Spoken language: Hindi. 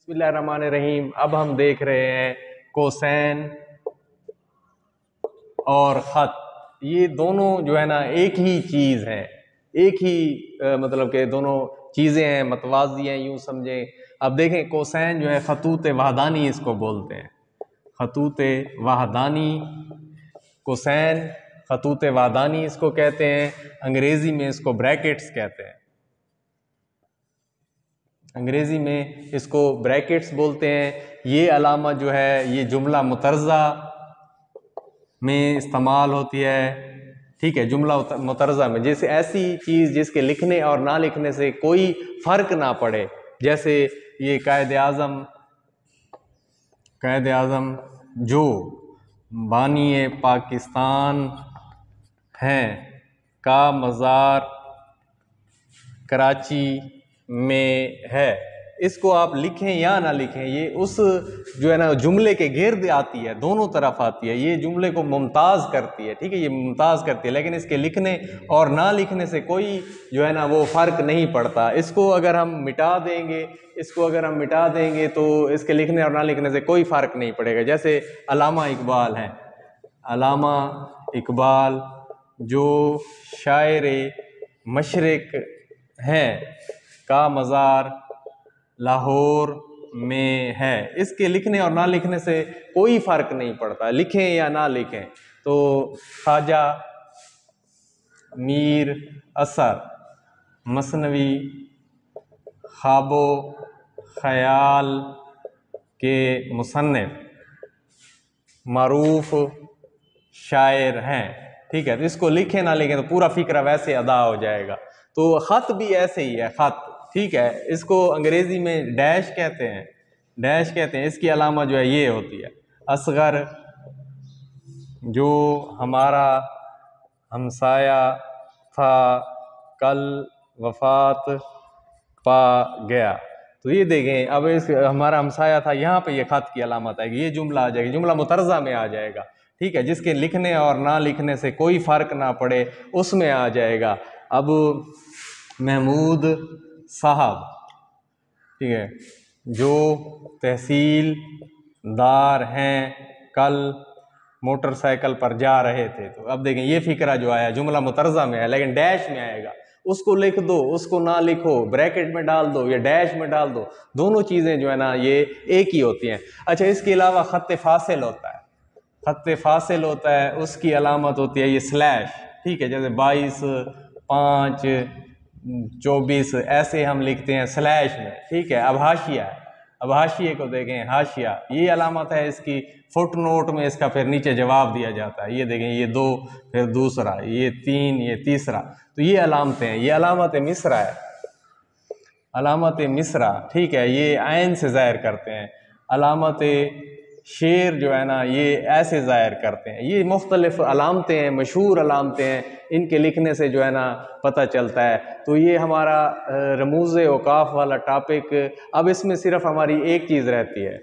बिस्मिल्लाहिर्रहमानिर्रहीम। अब हम देख रहे हैं कोसैन और ख़त। ये दोनों जो है ना एक ही चीज़ है, एक ही मतलब के दोनों चीज़ें हैं, मतवाज़ी हैं, यूँ समझें। अब देखें कोसैन जो है ख़तूत वहदानी इसको बोलते हैं, ख़तूत वहदानी। कोसैन ख़तूत वहदानी इसको कहते हैं, अंग्रेज़ी में इसको ब्रैकेट्स कहते हैं, अंग्रेज़ी में इसको ब्रैकेट्स बोलते हैं। ये अलामा जो है ये जुमला मुतरज़ा में इस्तेमाल होती है, ठीक है। जुमला मुतरज़ा में जैसे ऐसी चीज़ जिसके लिखने और ना लिखने से कोई फ़र्क ना पड़े, जैसे ये कायद आज़म जो बानी पाकिस्तान हैं का मज़ार कराची में है। इसको आप लिखें या ना लिखें, ये उस जो है ना जुमले के गिर्द आती है, दोनों तरफ आती है, ये जुमले को मुमताज़ करती है, ठीक है, ये मुमताज़ करती है। लेकिन इसके लिखने और ना लिखने से कोई जो है ना वो फ़र्क नहीं पड़ता। इसको अगर हम मिटा देंगे तो इसके लिखने और ना लिखने से कोई फ़र्क नहीं पड़ेगा। जैसे अल्लामा इकबाल हैं, अल्लामा इकबाल जो शायर मशरिक हैं का मज़ार लाहौर में है। इसके लिखने और ना लिखने से कोई फ़र्क नहीं पड़ता, लिखें या ना लिखें। तो ख्वाजा मीर असर मसनवी ख्वाबो ख़याल के मुसन्निफ़ मारूफ शायर हैं, ठीक है। तो इसको लिखें ना लिखें तो पूरा फ़िक्रा वैसे अदा हो जाएगा। तो ख़त भी ऐसे ही है, ख़त, ठीक है। इसको अंग्रेज़ी में डैश कहते हैं, इसकी अलामा जो है ये होती है। असगर जो हमारा हमसाया था कल वफ़ात पा गया। तो ये देखें, अब इस हमारा हमसाया था, यहाँ पे ये ख़त की अलामत आएगी, ये जुमला आ जाएगी, जुमला मुतरज़ा में आ जाएगा, ठीक है। जिसके लिखने और ना लिखने से कोई फ़र्क ना पड़े उसमें आ जाएगा। अब महमूद साहब, ठीक है, जो तहसीलदार हैं कल मोटरसाइकिल पर जा रहे थे। तो अब देखें ये फ़िक्रा जो आया जुमला मुतरज़ा में है लेकिन डैश में आएगा। उसको लिख दो, उसको ना लिखो, ब्रैकेट में डाल दो या डैश में डाल दो, दोनों चीज़ें जो है ना ये एक ही होती हैं। अच्छा, इसके अलावा ख़त्ते फासिल होता है, ख़त्ते फासिल होता है, उसकी अलामत होती है ये स्लैश, ठीक है। जैसे 22, 5, 24 ऐसे हम लिखते हैं स्लैश में, ठीक है। अब हाशिया है, अब हाशिए को देखें, हाशिया ये अलामत है इसकी। फुट नोट में इसका फिर नीचे जवाब दिया जाता है, ये देखें, ये 2, फिर दूसरा, ये 3, ये तीसरा। तो ये अलामतें हैं, ये अलामत मिस्रा है, अलामत मिस्रा, ठीक है। ये आइन से ज़ाहिर करते हैं। अलामत शेर जो है ना ये ऐसे ज़ाहिर करते हैं। ये मुख्तलिफ अलामतें हैं, मशहूर अलामतें हैं, इनके लिखने से जो है ना पता चलता है। तो ये हमारा रमूज़ औक़ाफ़ वाला टॉपिक। अब इसमें सिर्फ हमारी एक चीज़ रहती है,